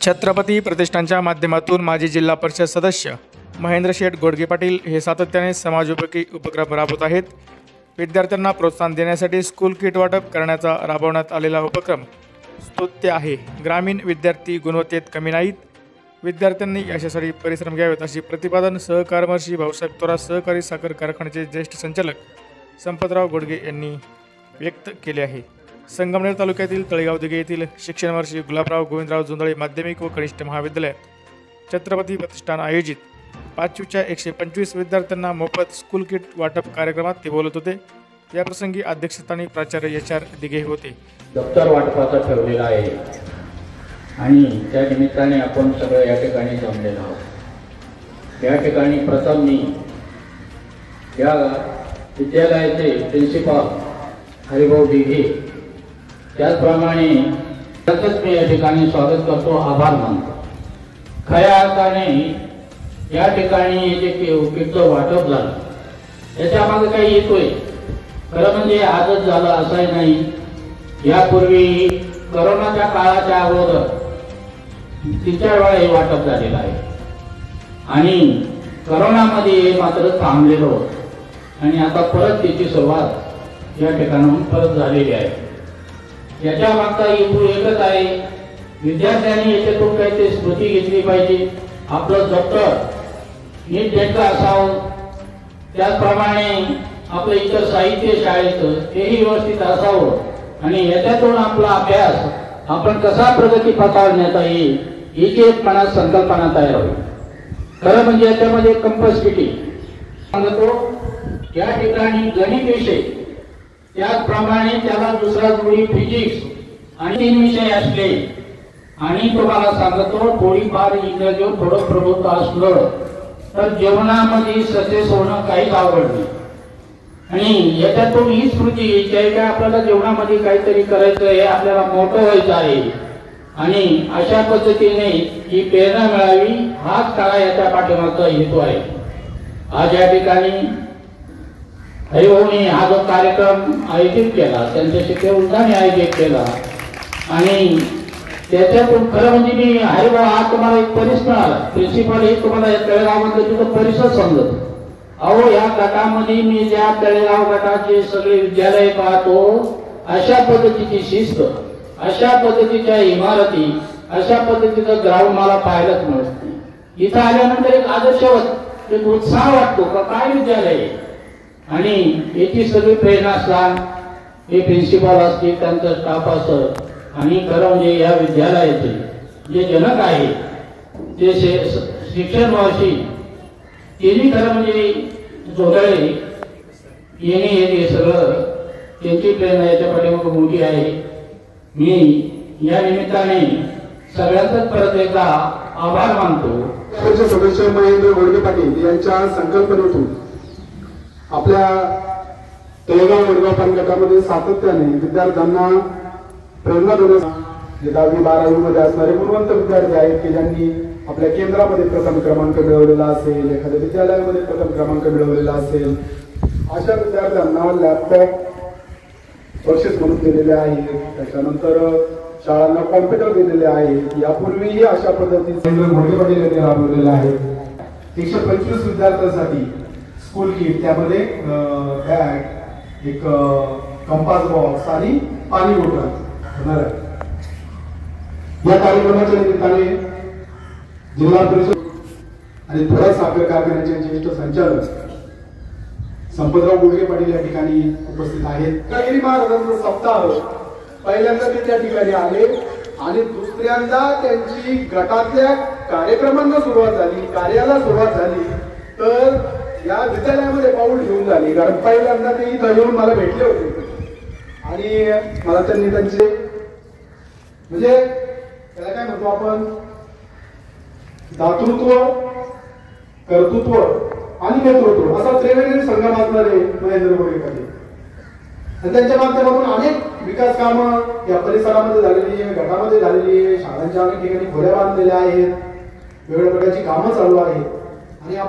छत्रपती प्रतिष्ठानच्या माध्यमातून माजी जिल्हा परिषद सदस्य महेंद्र शेठ गोडगे पाटील हे सातत्याने समाजोपयोगी उपक्रम राबवत आहेत। विद्यार्थ्यांना प्रोत्साहन देण्यासाठी स्कूल किट वाटप करण्याचा राबवण्यात आलेला उपक्रम स्तुत्य आहे। ग्रामीण विद्यार्थी गुणवत्तेत कमी नाहीत, विद्यार्थ्यांनी यशासाठी परिश्रम घ्यावेत असे प्रतिपादन सहकारमर्शी भाऊसाहेब थोरात सहकारी साखर कारखान्याचे ज्येष्ठ संचालक संपतराव गोडगे यांनी व्यक्त केले आहे। संगमनेर तालुक्यातील तळेगाव दिघे येथील शिक्षणवर्षी गुलाबराव गोविंदराव जोंधळे माध्यमिक व कनिष्ठ महाविद्यालयात छत्रपती प्रतिष्ठान आयोजित 5वीच्या 125 विद्यार्थ्यांना मोफत स्कूल किट वाटप कार्यक्रमात ते बोलत होते। या प्रसंगी अध्यक्षस्थानी प्राचार्य HR दिघे होते। दप्तर वाटपाचा ठरलेला आहे आणि त्या निमित्ताने आपण सगळे या ठिकाणी जमलेलो आहोत। या ठिकाणी प्रथम मी या विद्यालयाचे प्रिन्सिपल हरिभाऊ दिघे त्याचप्रमाणे मी या ठिकाणी स्वागत करतो, आभार मानतो। खऱ्या अर्थाने या ठिकाणी जे किटचं वाटप झालं याच्या मागे काही येतोय, खरं म्हणजे आजच झालं असंही नाही। यापूर्वी करोनाच्या काळाच्या अगोदर 3-4 वेळा हे वाटप झालेलं आहे आणि करोनामध्ये मात्र थांबलेलो होतं आणि आता परत त्याची सुरुवात या ठिकाणाहून परत झालेली आहे। याच्या मागचा हेतू एकच आहे, विद्यार्थ्यांनी याच्यातून काहीतरी स्मृती घेतली पाहिजे। आपलं दप्तर नीट नेटकं असावं, त्याचप्रमाणे आपलं इतर साहित्य शाळेचं तेही व्यवस्थित असावं आणि याच्यातून आपला अभ्यास आपण कसा प्रगती पथावर नेता येईल याची एक मनात संकल्पना तयार होईल। खरं म्हणजे याच्यामध्ये कंपल्सिटी सांगतो, या ठिकाणी गणित विषय त्याचप्रमाणे त्याला दुसरा जोडी फिजिक्स आणि 3 विषय असले आणि तुम्हाला सांगतो थोडीफार इंग्रजीवर थोडं प्रभुत्व असलं तर जीवनामध्ये सक्सेस होणं काहीच अवघड नाही। आणि याच्यातून ही स्मृती घ्यायची आहे की आपल्याला जीवनामध्ये काहीतरी करायचं आहे, आपल्याला मोठं व्हायचं आहे आणि अशा पद्धतीने ही प्रेरणा मिळावी हाच काळा याच्या पाठीमागचा हेतू आहे। आज या ठिकाणी हरिभाऊनी हा जो कार्यक्रम आयोजित केला, त्यांच्या शिक्षकांनी आयोजित केला आणि त्याच्यातून खरं म्हणजे मी हरिभाऊ हा तुम्हाला एक परिसर मिळाला, प्रिन्सिपल हे तुम्हाला तळेगावमध्ये तिथं परिसर समजत। अहो या गटामध्ये मी ज्या तळेगाव गटाचे सगळे विद्यालय पाहतो, अशा पद्धतीची शिस्त, अशा पद्धतीच्या इमारती, अशा पद्धतीचं ग्राउंड मला पाहायलाच मिळत नाही। इथं आल्यानंतर एक आदर्शवत एक उत्साह वाटतो का काय विद्यालय आणि याची सगळी प्रेरणास्थान हे प्रिन्सिपल असतील, त्यांचा स्टाफ असत आणि खरं म्हणजे या विद्यालयाचे जे जनक आहे ते शिक्षण वर्षी त्यांनी खरं म्हणजे जोंधळे यांनी हे सगळं त्यांची प्रेरणा याच्या पाठीमागे मोठी आहे। मी या निमित्ताने सगळ्यांचाच परत एकदा आभार मानतो। सदस्य महेंद्र गोडगे पाटील यांच्या संकल्पनेतून आपल्या तळेगाव वडगाव गटामध्ये सातत्याने विद्यार्थ्यांना प्रेरणा देण्यासाठी 10वी-12वी मध्ये असणारे गुणवंत विद्यार्थी आहेत की ज्यांनी आपल्या केंद्रामध्ये प्रथम क्रमांक मिळवलेला असेल, एखाद्या विद्यालयामध्ये प्रथम क्रमांक मिळवलेला असेल, अशा विद्यार्थ्यांना लॅपटॉप बक्षीस म्हणून दिलेले आहेत। त्याच्यानंतर शाळांना कॉम्प्युटर दिलेले आहेत। यापूर्वीही अशा पद्धतीने गोडगे पाटील यांनी राबवलेले आहे। 125 विद्यार्थ्यांसाठी स्कूल किट, त्यामध्ये बॅग, एक कंपास बॉक्स आणि पाणी बॉटल होणार आहे। या कार्यक्रमाच्या निमित्ताने जिल्हा परिषद आणि थोरात साखर कारखान्याचे ज्येष्ठ संचालक संपतराव गोडगे पाटील या ठिकाणी उपस्थित आहेत। गिरी महाराजांचा सप्ताह पहिल्यांदा ते त्या ठिकाणी आले आणि दुसऱ्यांदा त्यांची गटातल्या कार्यक्रमांना सुरुवात झाली, कार्याला सुरुवात झाली तर या विद्यालयामध्ये पाऊल ठेवून झाली। कारण पहिल्यांदा ते इथं येऊन मला भेटले होते आणि मला त्यांनी त्यांचे म्हणजे त्याला काय म्हणतो आपण दातृत्व, कर्तृत्व आणि नेतृत्व असा त्रिवेणी संगम असणारे महेंद्र गोडगे पाटील आणि त्यांच्या माध्यमातून अनेक विकास कामं या परिसरामध्ये झालेली आहे, गटामध्ये झालेली आहे, शाळांच्या अनेक ठिकाणी खोल्या बांधलेल्या आहेत, वेगवेगळ्या प्रकारची कामं चालू आहेत आणि आपण